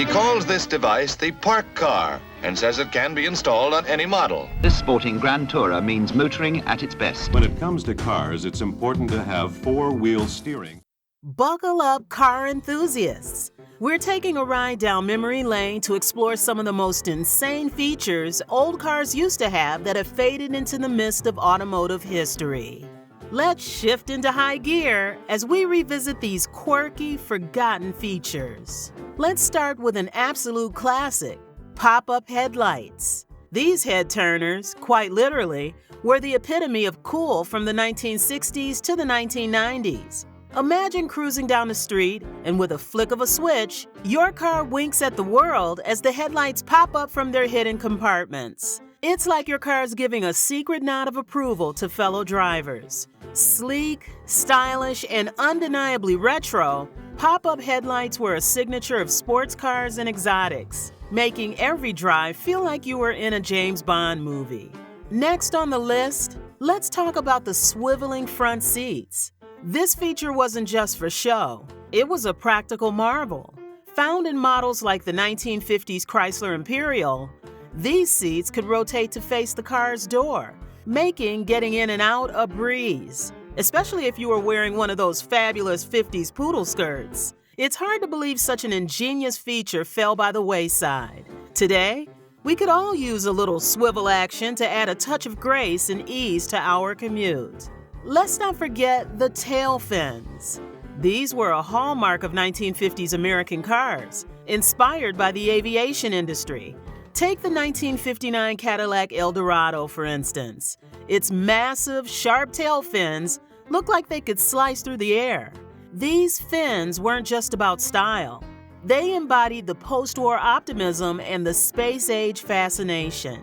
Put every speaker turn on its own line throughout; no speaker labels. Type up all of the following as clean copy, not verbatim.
He calls this device the park car and says it can be installed on any model.
This sporting Grand Tourer means motoring at its best.
When it comes to cars, it's important to have four-wheel steering.
Buckle up, car enthusiasts. We're taking a ride down memory lane to explore some of the most insane features old cars used to have that have faded into the mist of automotive history. Let's shift into high gear as we revisit these quirky, forgotten features. Let's start with an absolute classic, Popup Headlights. These head turners, quite literally, were the epitome of cool from the 1960s to the 1990s. Imagine cruising down the street and with a flick of a switch, your car winks at the world as the headlights pop up from their hidden compartments. It's like your car's giving a secret nod of approval to fellow drivers. Sleek, stylish, and undeniably retro, pop-up headlights were a signature of sports cars and exotics, making every drive feel like you were in a James Bond movie. Next on the list, let's talk about the swiveling front seats. This feature wasn't just for show, it was a practical marvel. Found in models like the 1950s Chrysler Imperial, these seats could rotate to face the car's door, making getting in and out a breeze, especially if you were wearing one of those fabulous 50s poodle skirts. It's hard to believe such an ingenious feature fell by the wayside. Today, we could all use a little swivel action to add a touch of grace and ease to our commute. Let's not forget the tail fins. These were a hallmark of 1950s American cars, inspired by the aviation industry. Take the 1959 Cadillac Eldorado, for instance. Its massive, sharp tail fins looked like they could slice through the air. These fins weren't just about style. They embodied the post-war optimism and the space-age fascination.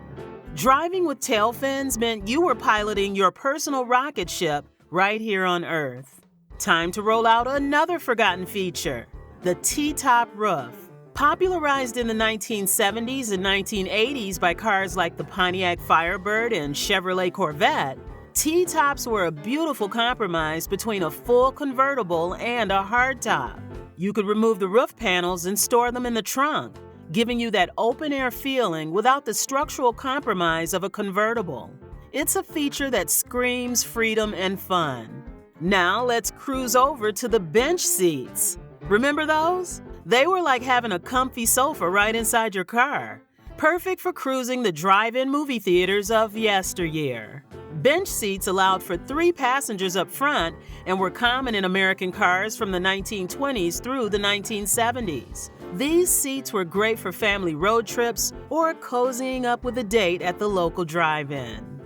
Driving with tail fins meant you were piloting your personal rocket ship right here on Earth. Time to roll out another forgotten feature, the T-top roof. Popularized in the 1970s and 1980s by cars like the Pontiac Firebird and Chevrolet Corvette, T-tops were a beautiful compromise between a full convertible and a hardtop. You could remove the roof panels and store them in the trunk, giving you that open-air feeling without the structural compromise of a convertible. It's a feature that screams freedom and fun. Now let's cruise over to the bench seats. Remember those? They were like having a comfy sofa right inside your car. Perfect for cruising the drive-in movie theaters of yesteryear. Bench seats allowed for 3 passengers up front and were common in American cars from the 1920s through the 1970s. These seats were great for family road trips or cozying up with a date at the local drive-in.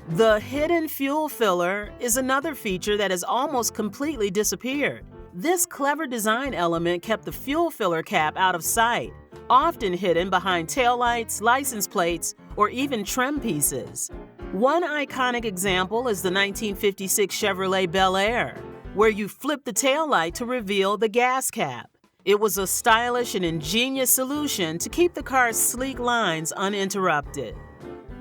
The hidden fuel filler is another feature that has almost completely disappeared. This clever design element kept the fuel filler cap out of sight, often hidden behind taillights, license plates, or even trim pieces. One iconic example is the 1956 Chevrolet Bel Air, where you flip the taillight to reveal the gas cap. It was a stylish and ingenious solution to keep the car's sleek lines uninterrupted.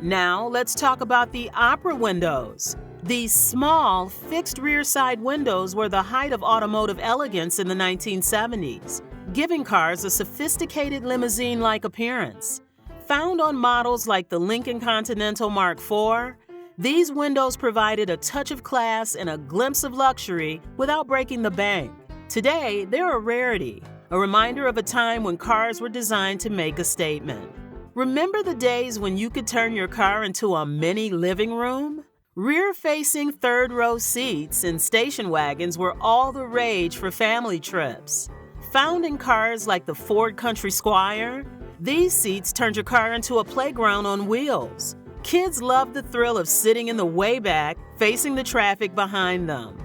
Now let's talk about the opera windows. These small, fixed rear side windows were the height of automotive elegance in the 1970s, giving cars a sophisticated limousine-like appearance. Found on models like the Lincoln Continental Mark IV, these windows provided a touch of class and a glimpse of luxury without breaking the bank. Today, they're a rarity, a reminder of a time when cars were designed to make a statement. Remember the days when you could turn your car into a mini living room? Rear-facing third-row seats and station wagons were all the rage for family trips. Found in cars like the Ford Country Squire, these seats turned your car into a playground on wheels. Kids loved the thrill of sitting in the way back, facing the traffic behind them.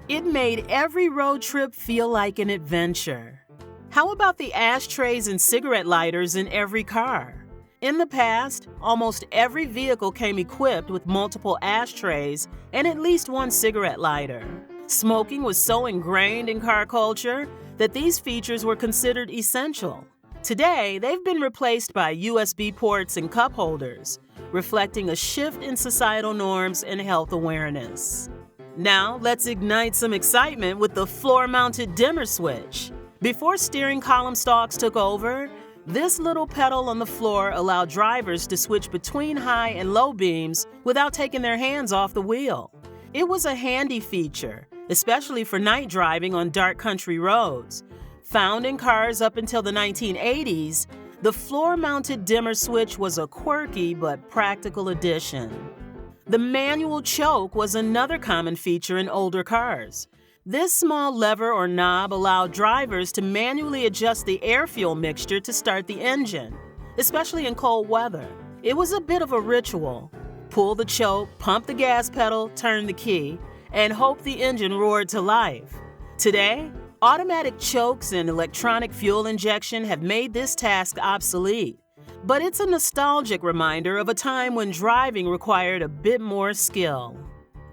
It made every road trip feel like an adventure. How about the ashtrays and cigarette lighters in every car? In the past, almost every vehicle came equipped with multiple ashtrays and at least one cigarette lighter. Smoking was so ingrained in car culture that these features were considered essential. Today, they've been replaced by USB ports and cup holders, reflecting a shift in societal norms and health awareness. Now, let's ignite some excitement with the floor-mounted dimmer switch. Before steering column stalks took over, This little pedal on the floor allowed drivers to switch between high and low beams without taking their hands off the wheel. It was a handy feature, especially for night driving on dark country roads. Found in cars up until the 1980s, the floor-mounted dimmer switch was a quirky but practical addition. The manual choke was another common feature in older cars. This small lever or knob allowed drivers to manually adjust the air-fuel mixture to start the engine, especially in cold weather. It was a bit of a ritual. Pull the choke, pump the gas pedal, turn the key, and hope the engine roared to life. Today, automatic chokes and electronic fuel injection have made this task obsolete. But it's a nostalgic reminder of a time when driving required a bit more skill.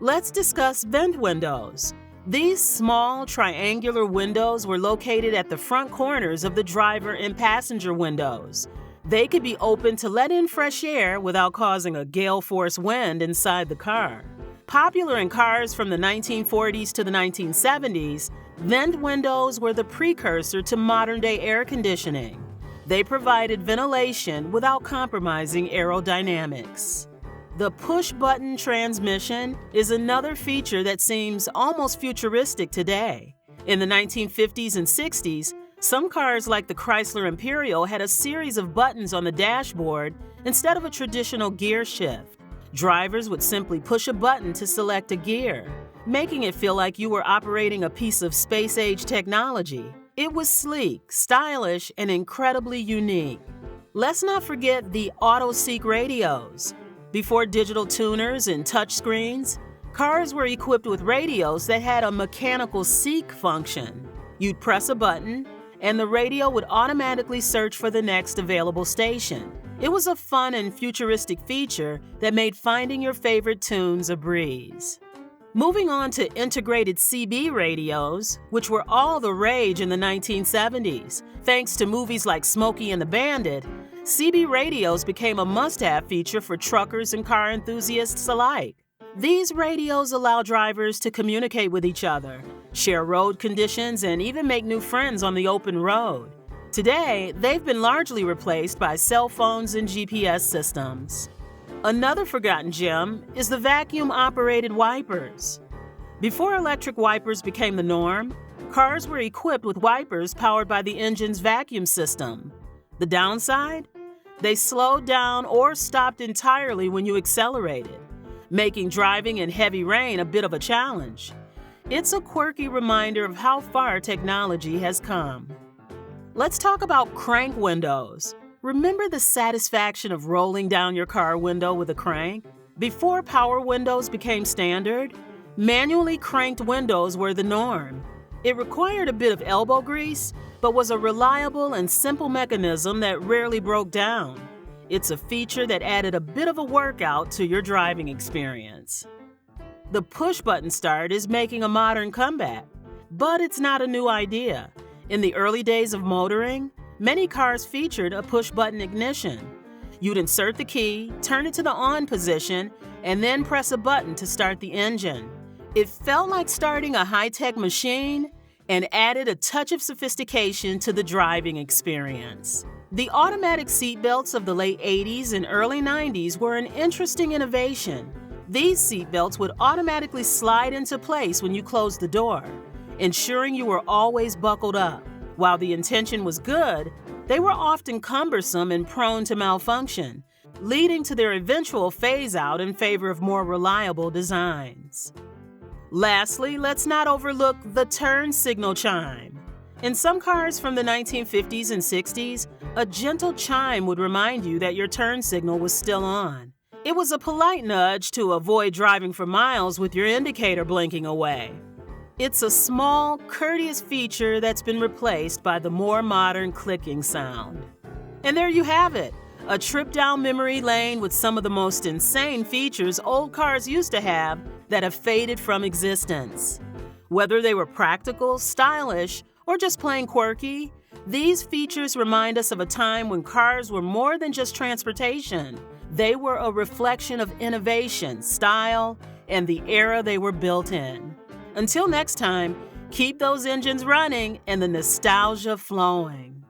Let's discuss vent windows. These small, triangular windows were located at the front corners of the driver and passenger windows. They could be opened to let in fresh air without causing a gale-force wind inside the car. Popular in cars from the 1940s to the 1970s, vent windows were the precursor to modern-day air conditioning. They provided ventilation without compromising aerodynamics. The push-button transmission is another feature that seems almost futuristic today. In the 1950s and 60s, some cars like the Chrysler Imperial had a series of buttons on the dashboard instead of a traditional gear shift. Drivers would simply push a button to select a gear, making it feel like you were operating a piece of space-age technology. It was sleek, stylish, and incredibly unique. Let's not forget the Autoseek radios. Before digital tuners and touchscreens, cars were equipped with radios that had a mechanical seek function. You'd press a button, and the radio would automatically search for the next available station. It was a fun and futuristic feature that made finding your favorite tunes a breeze. Moving on to integrated CB radios, which were all the rage in the 1970s. Thanks to movies like Smokey and the Bandit, CB radios became a must-have feature for truckers and car enthusiasts alike. These radios allow drivers to communicate with each other, share road conditions, and even make new friends on the open road. Today, they've been largely replaced by cell phones and GPS systems. Another forgotten gem is the vacuum-operated wipers. Before electric wipers became the norm, cars were equipped with wipers powered by the engine's vacuum system. The downside? They slowed down or stopped entirely when you accelerated, making driving in heavy rain a bit of a challenge. It's a quirky reminder of how far technology has come. Let's talk about crank windows. Remember the satisfaction of rolling down your car window with a crank? Before power windows became standard, manually cranked windows were the norm. It required a bit of elbow grease, but was a reliable and simple mechanism that rarely broke down. It's a feature that added a bit of a workout to your driving experience. The push-button start is making a modern comeback, but it's not a new idea. In the early days of motoring, many cars featured a push-button ignition. You'd insert the key, turn it to the on position, and then press a button to start the engine. It felt like starting a high-tech machine and added a touch of sophistication to the driving experience. The automatic seatbelts of the late 80s and early 90s were an interesting innovation. These seatbelts would automatically slide into place when you closed the door, ensuring you were always buckled up. While the intention was good, they were often cumbersome and prone to malfunction, leading to their eventual phase-out in favor of more reliable designs. Lastly, let's not overlook the turn signal chime. In some cars from the 1950s and 60s, a gentle chime would remind you that your turn signal was still on. It was a polite nudge to avoid driving for miles with your indicator blinking away. It's a small, courteous feature that's been replaced by the more modern clicking sound. And there you have it, a trip down memory lane with some of the most insane features old cars used to have that have faded from existence. Whether they were practical, stylish, or just plain quirky, these features remind us of a time when cars were more than just transportation. They were a reflection of innovation, style, and the era they were built in. Until next time, keep those engines running and the nostalgia flowing.